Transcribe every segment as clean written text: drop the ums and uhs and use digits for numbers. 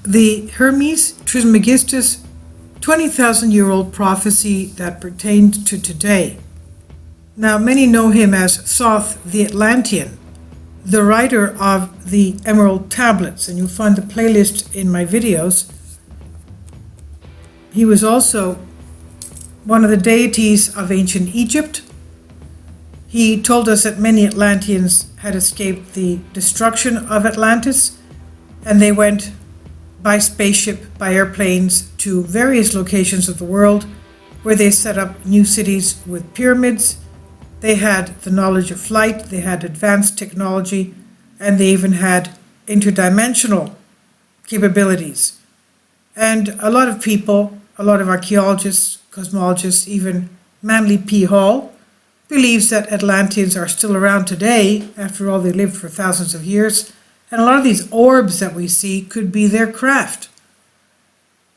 the Hermes Trismegistus 20,000-year-old prophecy that pertained to today. Now, many know him as Thoth the Atlantean, the writer of the Emerald Tablets, and you'll find the playlist in my videos. He was also one of the deities of ancient Egypt. He told us that many Atlanteans had escaped the destruction of Atlantis, and they went by spaceship, by airplanes, to various locations of the world where they set up new cities with pyramids. They had the knowledge of flight, they had advanced technology, and they even had interdimensional capabilities. And a lot of people, a lot of archaeologists, cosmologists, even Manly P. Hall, believes that Atlanteans are still around today. After all, they lived for thousands of years. And a lot of these orbs that we see could be their craft.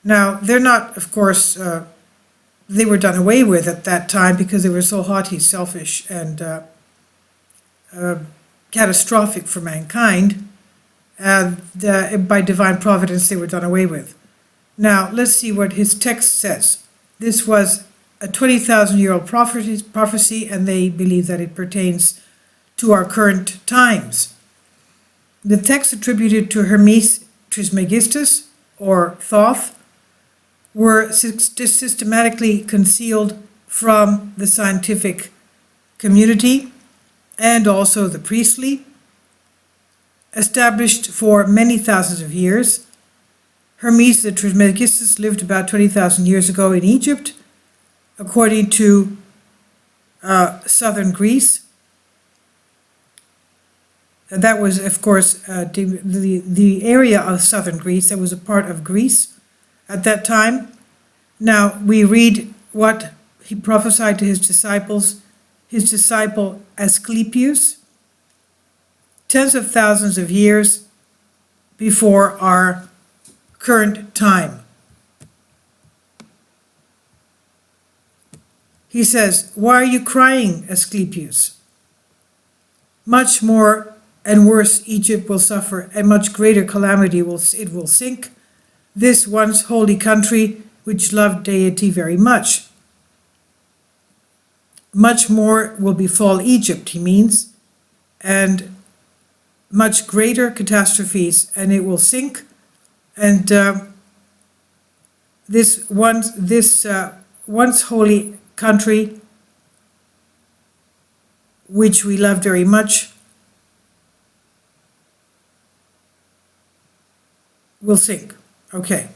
Now, they're not, of course, they were done away with at that time because they were so haughty, selfish, and catastrophic for mankind. By divine providence, they were done away with. Now, let's see what his text says. This was a 20,000-year-old prophecy, and they believe that it pertains to our current times. The texts attributed to Hermes Trismegistus, or Thoth, were systematically concealed from the scientific community and also the priestly, established for many thousands of years. Hermes the Trismegistus lived about 20,000 years ago in Egypt, according to southern Greece. That was, of course, the area of southern Greece that was a part of Greece at that time. Now, we read what he prophesied to his disciples, his disciple Asclepius, tens of thousands of years before our current time. He says, "Why are you crying, Asclepius? Much more and worse Egypt will suffer, and much greater calamity it will sink, this once holy country which loved deity very much. Much more will befall Egypt," he means, "and much greater catastrophes, and it will sink, and this once holy country which we love very much will sink." Okay,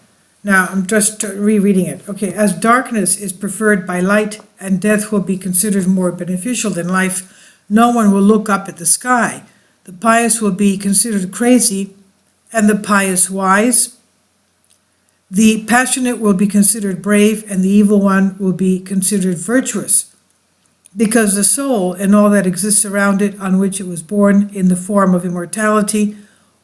now I'm just rereading it. Okay, "As darkness is preferred by light and death will be considered more beneficial than life, no one will look up at the sky. The pious will be considered crazy and the pious wise. The passionate will be considered brave and the evil one will be considered virtuous, because the soul and all that exists around it on which it was born in the form of immortality,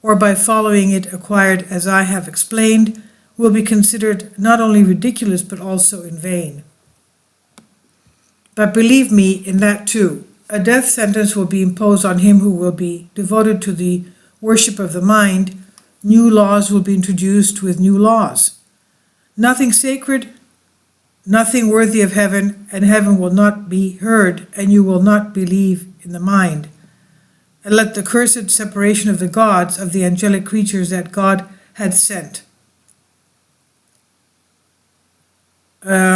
or by following it acquired as I have explained, will be considered not only ridiculous but also in vain. But believe me in that too. A death sentence will be imposed on him who will be devoted to the worship of the mind. New laws will be introduced with new laws. Nothing sacred, nothing worthy of heaven, and heaven will not be heard, and you will not believe in the mind. And let the cursed separation of the gods, of the angelic creatures that God had sent." Okay.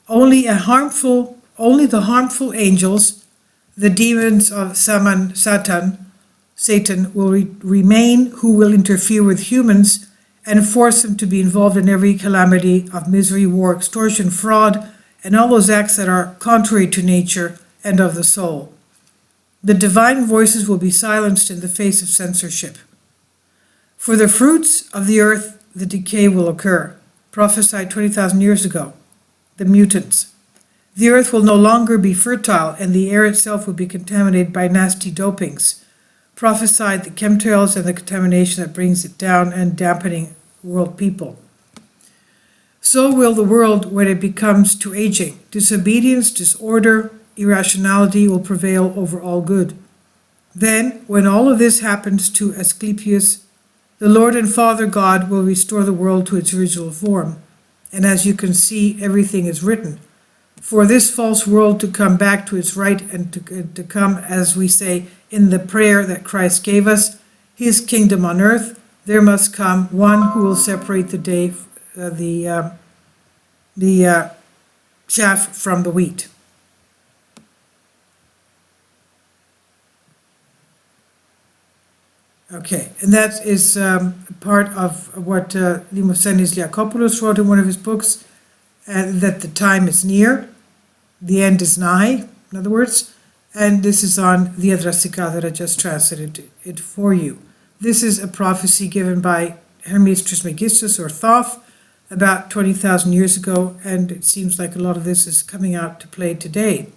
Only the harmful angels, the demons of Satan will remain, who will interfere with humans and force them to be involved in every calamity of misery, war, extortion, fraud, and all those acts that are contrary to nature and of the soul. The divine voices will be silenced in the face of censorship. For the fruits of the earth, the decay will occur, prophesied 20,000 years ago, the mutants. The earth will no longer be fertile, and the air itself will be contaminated by nasty dopings, prophesied the chemtrails and the contamination that brings it down and dampening world people. So will the world when it becomes to aging. Disobedience, disorder, irrationality will prevail over all good. Then, when all of this happens to Asclepius, the Lord and Father God will restore the world to its original form. And as you can see, everything is written. For this false world to come back to its right and to come, as we say in the prayer that Christ gave us, his kingdom on earth, there must come one who will separate the chaff from the wheat. Okay, and that is part of what Demosthenes Leakopoulos wrote in one of his books, that the time is near, the end is nigh, in other words, and this is on Diadrastika that I just translated it for you. This is a prophecy given by Hermes Trismegistus, or Thoth, about 20,000 years ago, and it seems like a lot of this is coming out to play today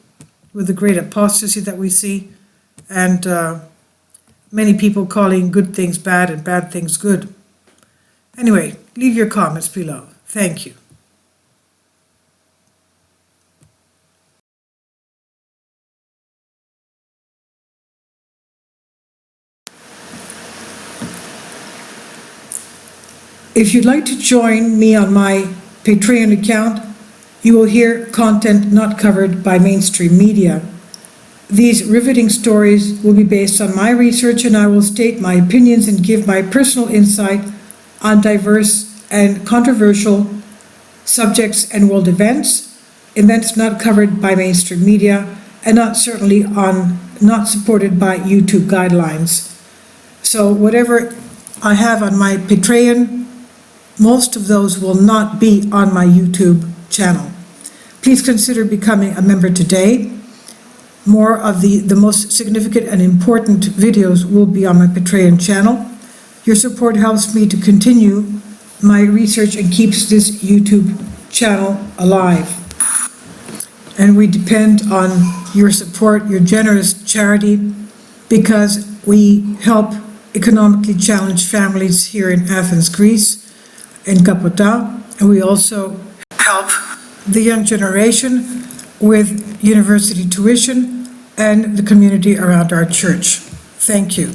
with the great apostasy that we see, and many people calling good things bad and bad things good. Anyway, leave your comments below. Thank you. If you'd like to join me on my Patreon account, you will hear content not covered by mainstream media. These riveting stories will be based on my research, and I will state my opinions and give my personal insight on diverse and controversial subjects and world events not covered by mainstream media, and not supported by YouTube guidelines. So whatever I have on my Patreon, most of those will not be on my YouTube channel. Please consider becoming a member today. More of the most significant and important videos will be on my Patreon channel. Your support helps me to continue my research and keeps this YouTube channel alive. And we depend on your support, your generous charity, because we help economically challenged families here in Athens, Greece, in Kapota, and we also help the young generation with university tuition and the community around our church. Thank you.